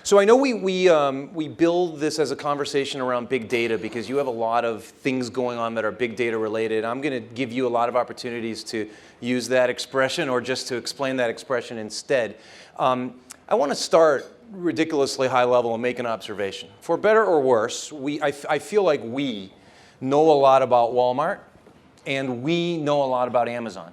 So I know we build this as a conversation around big data because you have a lot of things going on that are big data related. I'm going to give you a lot of opportunities to use that expression or just to explain that expression instead. I want to start ridiculously high level and make an observation. For better or worse, I feel like we know a lot about Walmart and we know a lot about Amazon.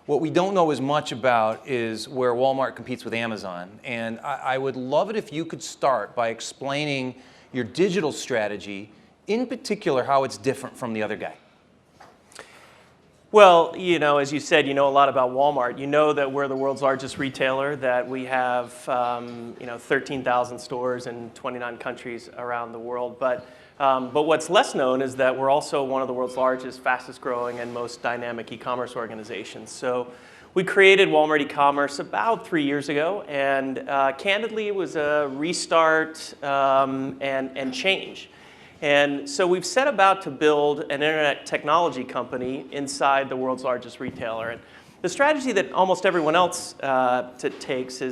What we don't know as much about is where Walmart competes with Amazon. And I would love it if you could start by explaining your digital strategy, in particular how it's different from the other guy. Well, you know, as you said, you know a lot about Walmart. You know that we're the world's largest retailer, that we have 13,000 stores in 29 countries around the world. But what's less known is that we're also one of the world's largest, fastest growing, and most dynamic e-commerce organizations. So we created Walmart e-commerce about 3 years ago, and candidly, it was a restart and change. And so we've set about to build an internet technology company inside the world's largest retailer. And the strategy that almost everyone else takes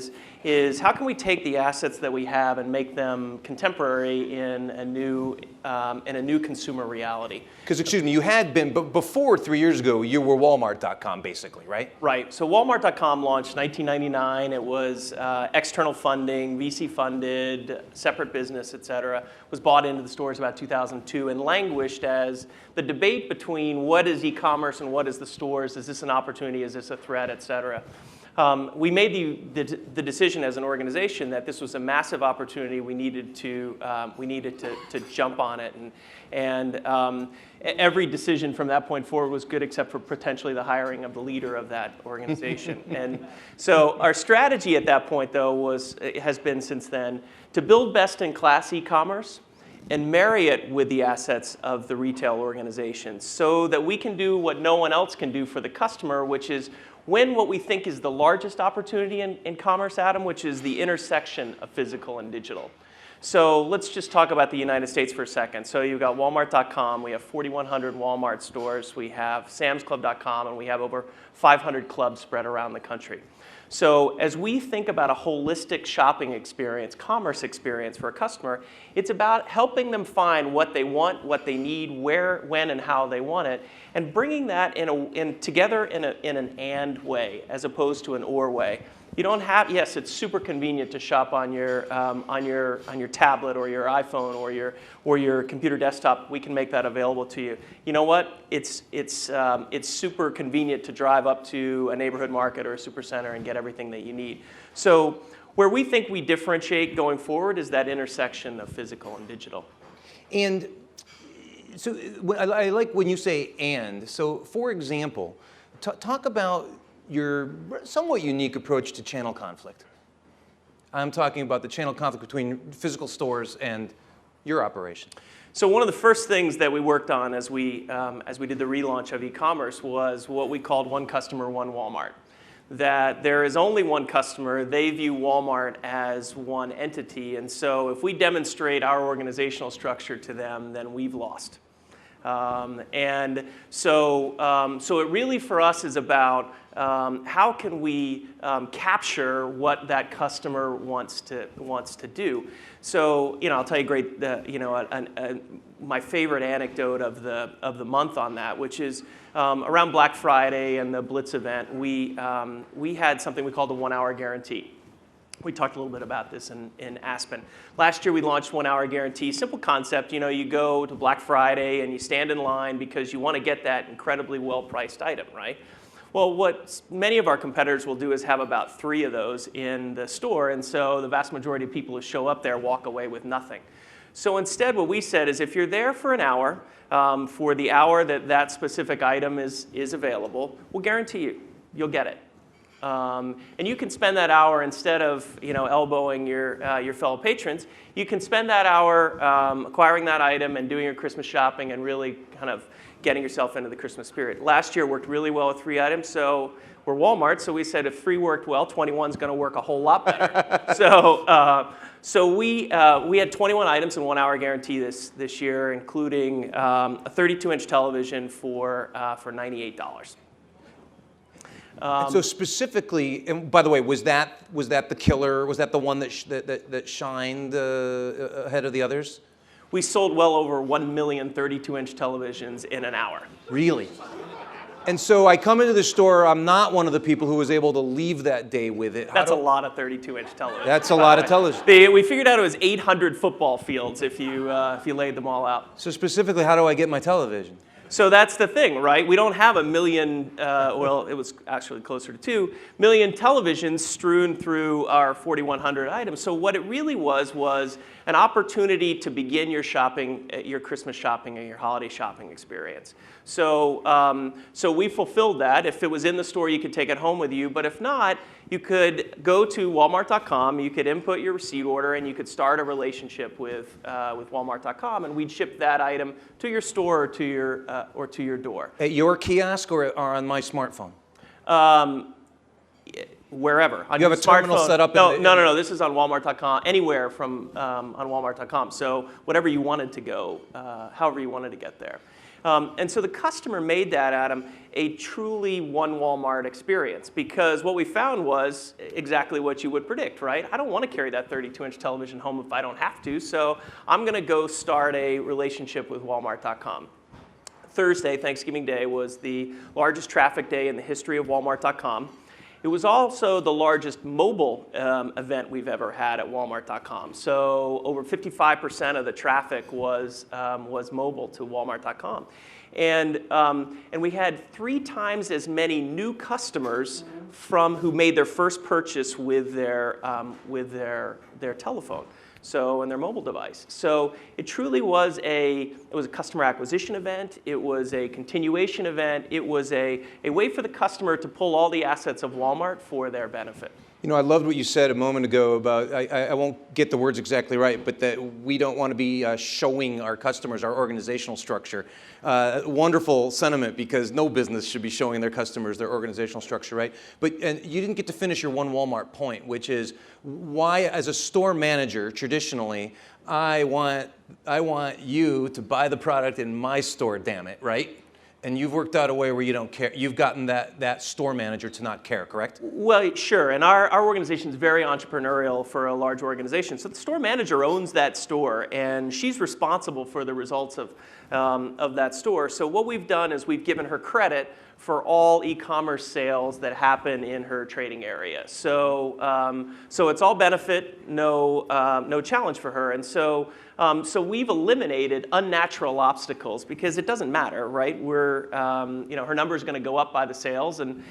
is how can we take the assets that we have and make them contemporary in a new consumer reality? Because, excuse me, you had been, but before 3 years ago, you were Walmart.com basically, right? Right. So Walmart.com launched in 1999. It was external funding, VC funded, separate business, et cetera. Was bought into the stores about 2002 and languished as the debate between what is e-commerce and what is the stores. Is this an opportunity? Is this a threat, et cetera? We made the decision as an organization that this was a massive opportunity. We needed to jump on it, and every decision from that point forward was good, except for potentially the hiring of the leader of that organization. And so our strategy at that point, though, has been since then to build best-in-class e-commerce and marry it with the assets of the retail organization, so that we can do what no one else can do for the customer, which is win what we think is the largest opportunity in commerce, Adam, which is the intersection of physical and digital. So let's just talk about the United States for a second. So you've got Walmart.com. We have 4,100 Walmart stores. We have SamsClub.com, and we have over 500 clubs spread around the country. So as we think about a holistic shopping experience, commerce experience for a customer, it's about helping them find what they want, what they need, where, when, and how they want it, and bringing that together in an and way as opposed to an or way. You don't have, yes, it's super convenient to shop on your tablet or your iPhone or your computer desktop. We can make that available to you. You know what? It's super convenient to drive up to a neighborhood market or a supercenter and get everything that you need. So where we think we differentiate going forward is that intersection of physical and digital. And so I like when you say and. So for example, talk about your somewhat unique approach to channel conflict. I'm talking about the channel conflict between physical stores and your operation. So one of the first things that we worked on as we did the relaunch of e-commerce was what we called one customer, one Walmart. That there is only one customer. They view Walmart as one entity. And so if we demonstrate our organizational structure to them, then we've lost. And so it really for us is about how can we capture what that customer wants to do. So I'll tell you my favorite anecdote of the month on that, which is around Black Friday and the Blitz event. We had something we called the 1 hour guarantee. We talked a little bit about this in Aspen. Last year we launched 1 hour guarantee. Simple concept, you go to Black Friday and you stand in line because you want to get that incredibly well-priced item, right? Well, what many of our competitors will do is have about 3 of those in the store, and so the vast majority of people who show up there walk away with nothing. So instead what we said is if you're there for an hour, for the hour that specific item is available, we'll guarantee you'll get it. And you can spend that hour instead of elbowing your fellow patrons. You can spend that hour acquiring that item and doing your Christmas shopping and really kind of getting yourself into the Christmas spirit. Last year worked really well with 3 items, so we're Walmart, so we said if 3 worked well, 21's going to work a whole lot better. So we had 21 items in 1 hour guarantee this year, including a 32-inch television for $98. And so specifically, and by the way, was that the killer? Was that the one that shined ahead of the others? We sold well over 1 million 32-inch televisions in an hour. Really? And so I come into the store, I'm not one of the people who was able to leave that day with it. That's a lot of 32-inch television. That's a lot of television. We figured out it was 800 football fields if you laid them all out. So specifically, how do I get my television? So that's the thing, right? We don't have 1 million, well, it was actually closer to 2 million televisions strewn through our 4,100 items. So what it really was an opportunity to begin your shopping, your Christmas shopping and your holiday shopping experience. So, so we fulfilled that. If it was in the store, you could take it home with you. But if not, you could go to Walmart.com, you could input your receipt order, and you could start a relationship with Walmart.com, and we'd ship that item to your store or to your door. At your kiosk or on my smartphone? Wherever. On you have a terminal smartphone. set up? No. This is on Walmart.com, anywhere from on Walmart.com. So whatever you wanted to go, however you wanted to get there. And so the customer made that, Adam, a truly one Walmart experience, because what we found was exactly what you would predict, right? I don't want to carry that 32-inch television home if I don't have to, so I'm going to go start a relationship with Walmart.com. Thursday, Thanksgiving Day, was the largest traffic day in the history of Walmart.com. It was also the largest mobile event we've ever had at Walmart.com. So over 55% of the traffic was mobile to Walmart.com. And we had 3 times as many new customers who made their first purchase with their telephone. So, and their mobile device. So it truly was it was a customer acquisition event, it was a continuation event, it was a way for the customer to pull all the assets of Walmart for their benefit. You know, I loved what you said a moment ago about, I won't get the words exactly right, but that we don't want to be showing our customers our organizational structure. Wonderful sentiment, because no business should be showing their customers their organizational structure, right? And you didn't get to finish your one Walmart point, which is why, as a store manager, traditionally, I want you to buy the product in my store, damn it, right? And you've worked out a way where you don't care. You've gotten that store manager to not care, correct? Well, sure. And our organization is very entrepreneurial for a large organization. So the store manager owns that store, and she's responsible for the results of that store. So what we've done is we've given her credit for all e-commerce sales that happen in her trading area. So, so it's all benefit, no challenge for her. And so, so we've eliminated unnatural obstacles, because it doesn't matter, right? Her number is going to go up by the sales, and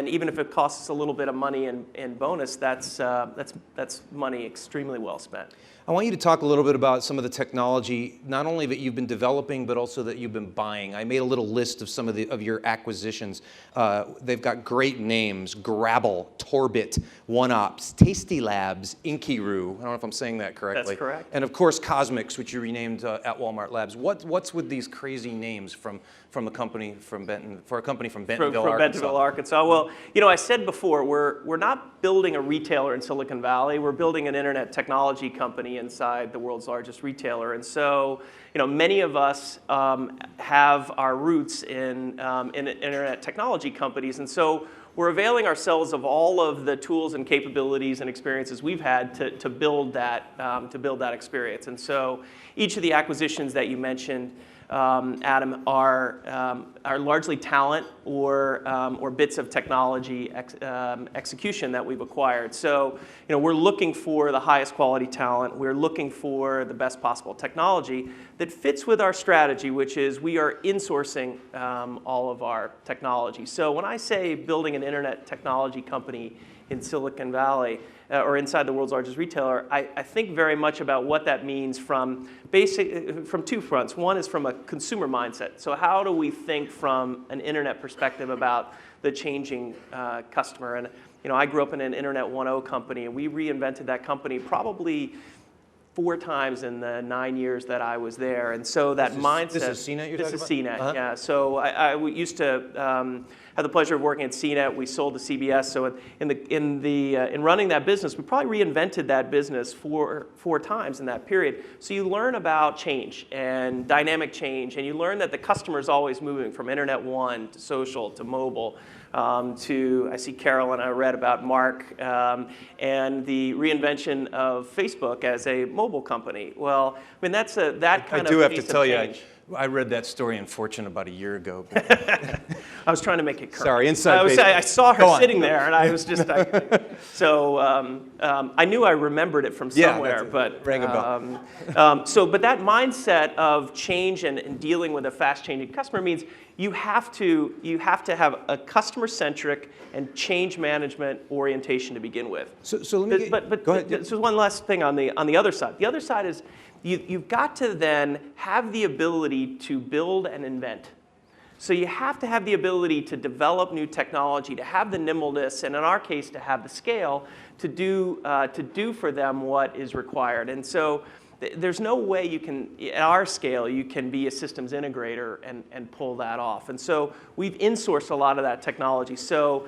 even if it costs us a little bit of money in bonus, that's money extremely well spent. I want you to talk a little bit about some of the technology, not only that you've been developing, but also that you've been buying. I made a little list of some of your acquisitions. They've got great names: Grabble, Torbit, OneOps, Tasty Labs, Inky.Roo. I don't know if I'm saying that correctly. That's correct. And of course, Cosmix, which you renamed at Walmart Labs. What's with these crazy names from a company from Bentonville, Arkansas? Bentonville, Arkansas. Well, you know, I said before, we're not building a retailer in Silicon Valley. We're building an internet technology company inside the world's largest retailer. And so, you know, many of us have our roots in internet technology companies. And so we're availing ourselves of all of the tools and capabilities and experiences we've had to build that experience. And so each of the acquisitions that you mentioned, Adam, are largely talent or bits of technology execution that we've acquired. So, you know, we're looking for the highest quality talent. We're looking for the best possible technology that fits with our strategy, which is we are insourcing all of our technology. So when I say building an internet technology company in Silicon Valley, or inside the world's largest retailer, I think very much about what that means from 2 fronts. One is from a consumer mindset. So how do we think from an internet perspective about the changing customer? And you know, I grew up in an Internet 1.0 company, and we reinvented that company probably 4 times in the 9 years that I was there. And so that mindset. This is CNET you're talking about? This is CNET, yeah. So I used to had the pleasure of working at CNET. We sold to CBS. So in running that business, we probably reinvented that business four times in that period. So you learn about change and dynamic change, and you learn that the customer is always moving from Internet 1 to social to mobile. I see Carol and I read about Mark and the reinvention of Facebook as a mobile company. Well, I mean, that's that kind of I do have to tell change. you, I read that story in Fortune about a year ago. I was trying to make it current. Sorry, inside baseball. I saw her sitting there, and I was just I knew I remembered it from somewhere, but rang a bell. But that mindset of change and dealing with a fast-changing customer means you have to have a customer-centric and change management orientation to begin with. So let me go ahead. So one last thing on the other side. The other side is you've got to then have the ability to build and invent. So you have to have the ability to develop new technology, to have the nimbleness, and in our case, to have the scale to do for them what is required. And so there's no way you can, at our scale, you can be a systems integrator and pull that off. And so we've insourced a lot of that technology. So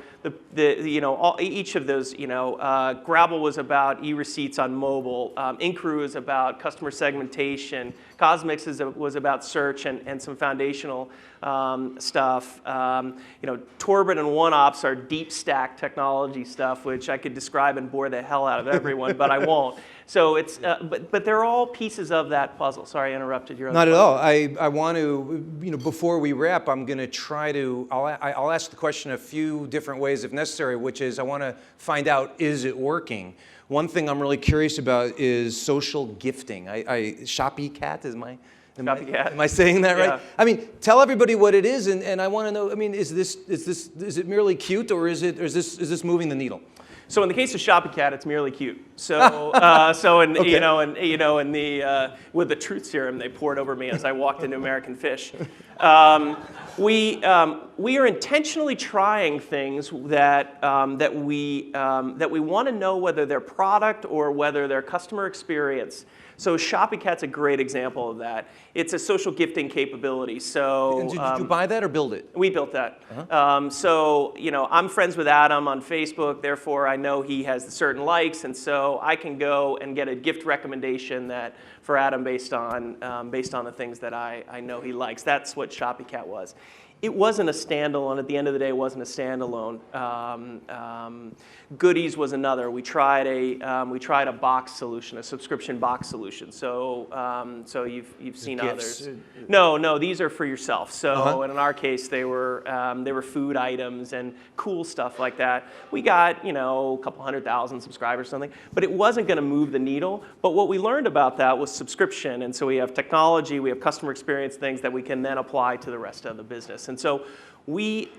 each of those, Grabble was about e-receipts on mobile. Increw is about customer segmentation. Cosmix was about search and some foundational stuff. Torbit and OneOps are deep stack technology stuff, which I could describe and bore the hell out of everyone, but I won't. So it's, but they're all pieces of that puzzle. Sorry, I interrupted your. Not at all. I want to, before we wrap, I'm going to try to. I'll ask the question a few different ways if necessary, which is I want to find out, is it working? One thing I'm really curious about is social gifting. Shopycat is my. Am I saying that right? Yeah. I mean, tell everybody what it is, and I want to know. I mean, is it merely cute, or is this moving the needle? So in the case of Shopycat, it's merely cute. So, okay. With the truth serum they poured over me as I walked into American Fish, we are intentionally trying things that we want to know whether they're product or whether they're customer experience. So Shopycat's a great example of that. It's a social gifting capability. So did you buy that or build it? We built that. Uh-huh. I'm friends with Adam on Facebook. Therefore, I know he has certain likes, and so I can go and get a gift recommendation for Adam based on the things that I know he likes. That's what Shopycat was. It wasn't a standalone. At the end of the day, it wasn't a standalone. Goodies was another. We tried a box solution, a subscription box solution. So you've seen gifts. others. No, these are for yourself. So Uh-huh. and in our case, they were food items and cool stuff like that. We got a couple 100,000 subscribers or something, but it wasn't going to move the needle. But what we learned about that was subscription, and so we have technology, we have customer experience things that we can then apply to the rest of the business. And so we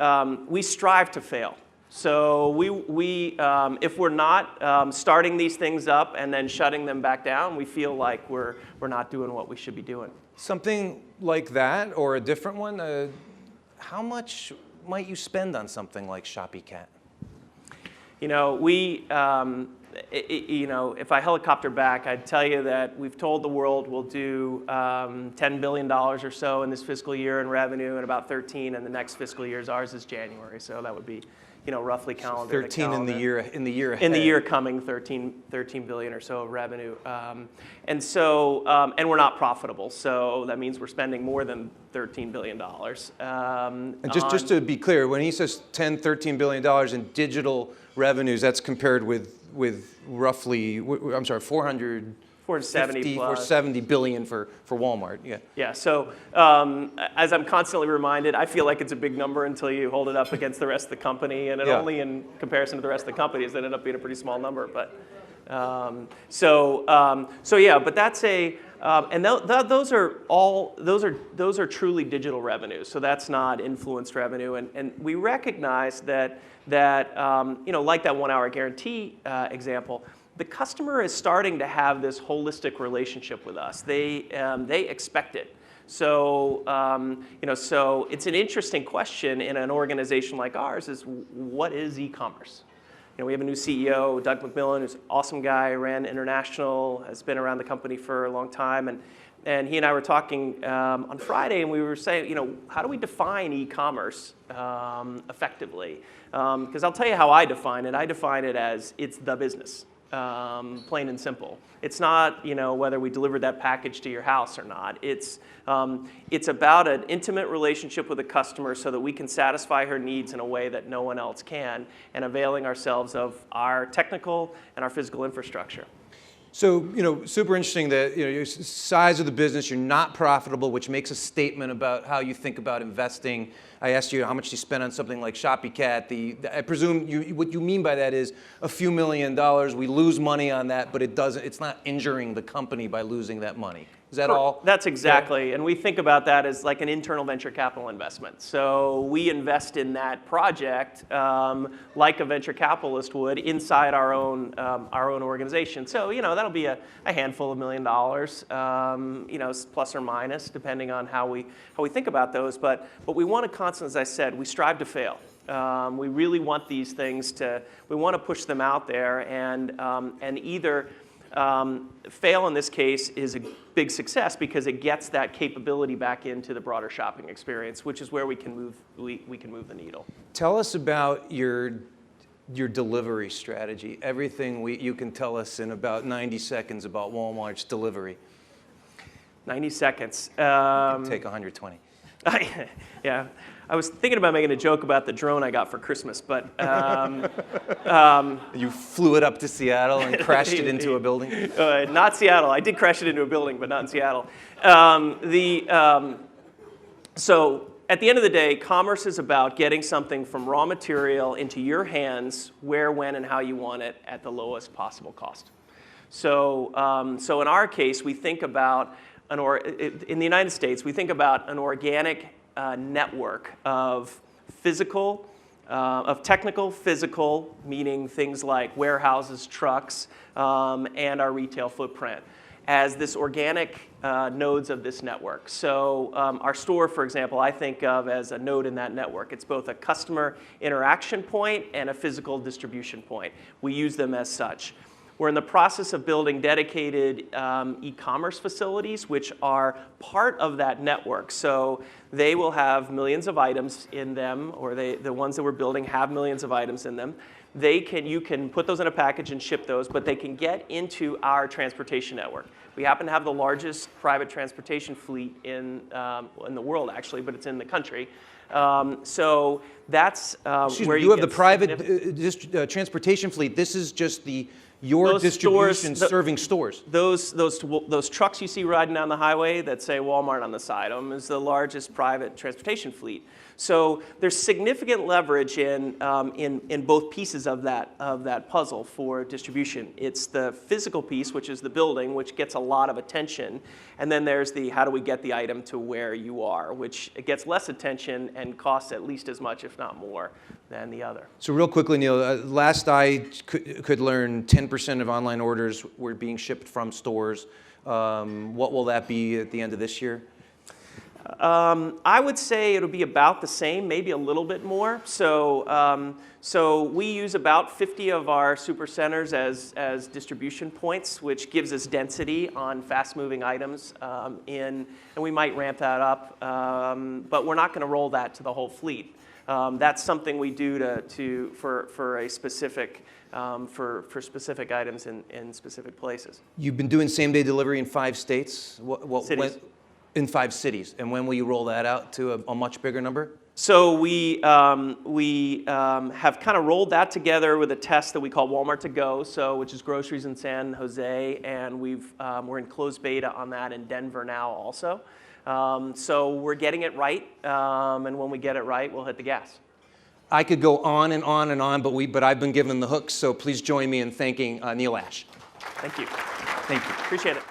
strive to fail. So if we're not starting these things up and then shutting them back down, we feel like we're not doing what we should be doing. Something like that, or a different one. How much might you spend on something like Shopycat? If I helicopter back, I'd tell you that we've told the world we'll do $10 billion or so in this fiscal year in revenue, and about 13 in the next fiscal year. Ours is January, so that would be, roughly calendar. 13 to calendar. in the year ahead. In the year coming, 13 billion or so of revenue, and we're not profitable. So that means we're spending more than $13 billion. And just to be clear, when he says $13 billion in digital revenues, that's compared with roughly, 470 billion for Walmart. Yeah. Yeah. So as I'm constantly reminded, I feel like it's a big number until you hold it up against the rest of the company, and only in comparison to the rest of the company does it end up being a pretty small number. But but that's a and those are truly digital revenues. So that's not influenced revenue, and we recognize that like that 1 hour guarantee example. The customer is starting to have this holistic relationship with us. They expect it. So so it's an interesting question in an organization like ours: is what is e-commerce? We have a new CEO, Doug McMillan, who's an awesome guy, ran international, has been around the company for a long time, and And he and I were talking on Friday, and we were saying, you know, how do we define e-commerce effectively? Because I'll tell you how I define it. I define it as it's the business, plain and simple. It's not, you know, whether we delivered that package to your house or not. It's about an intimate relationship with a customer so that we can satisfy her needs in a way that no one else can, and availing ourselves of our technical and our physical infrastructure. So, you know, super interesting that, you know, your size of the business, you're not profitable, which makes a statement about how you think about investing. I asked you how much you spend on something like ShoppyCat. I presume what you mean by that is a few $1 million. We lose money on that, but it's not injuring the company by losing that money. Is that all? That's exactly, and we think about that as like an internal venture capital investment. So we invest in that project like a venture capitalist would inside our own organization. So, you know, that'll be a handful of $1 million, you know, plus or minus, depending on how we think about those. But we want to constantly, as I said, we strive to fail. We really want these things we want to push them out there, and either fail in this case is a big success because it gets that capability back into the broader shopping experience, which is where we can move the needle. Tell us about your delivery strategy. Everything you can tell us in about 90 seconds about Walmart's delivery. 90 seconds. Take 120. Yeah, I was thinking about making a joke about the drone I got for Christmas, but you flew it up to Seattle and crashed it into a building? Not Seattle. I did crash it into a building, but not in Seattle. So at the end of the day, commerce is about getting something from raw material into your hands, where, when, and how you want it at the lowest possible cost. So in our case, we think about in the United States, we think about an organic network of technical, physical, meaning things like warehouses, trucks, and our retail footprint, as this organic nodes of this network. So our store, for example, I think of as a node in that network. It's both a customer interaction point and a physical distribution point. We use them as such. We're in the process of building dedicated e-commerce facilities, which are part of that network. So they will have millions of items in them, or the ones that we're building have millions of items in them. You can put those in a package and ship those, but they can get into our transportation network. We happen to have the largest private transportation fleet in the world, actually, but it's in the country. So that's where you have the private transportation fleet. This is just your distribution serving stores. Those trucks you see riding down the highway that say Walmart on the side of them is the largest private transportation fleet. So there's significant leverage in both pieces of that puzzle for distribution. It's the physical piece, which is the building, which gets a lot of attention, and then there's the how do we get the item to where you are, which it gets less attention and costs at least as much, if not more, than the other. So real quickly, Neil, last I could learn 10% of online orders were being shipped from stores. What will that be at the end of this year? I would say it'll be about the same, maybe a little bit more. So we use about 50 of our super centers as distribution points, which gives us density on fast-moving items. And we might ramp that up, but we're not going to roll that to the whole fleet. That's something we do for specific items in specific places. You've been doing same-day delivery in 5 states. Cities. In 5 cities. And when will you roll that out to a much bigger number? So we have kind of rolled that together with a test that we call Walmart to Go, which is groceries in San Jose, and we're in closed beta on that in Denver now also. So we're getting it right, and when we get it right, we'll hit the gas. I could go on and on and on, but I've been given the hooks, so please join me in thanking Neil Ashe. Thank you. Thank you. Appreciate it.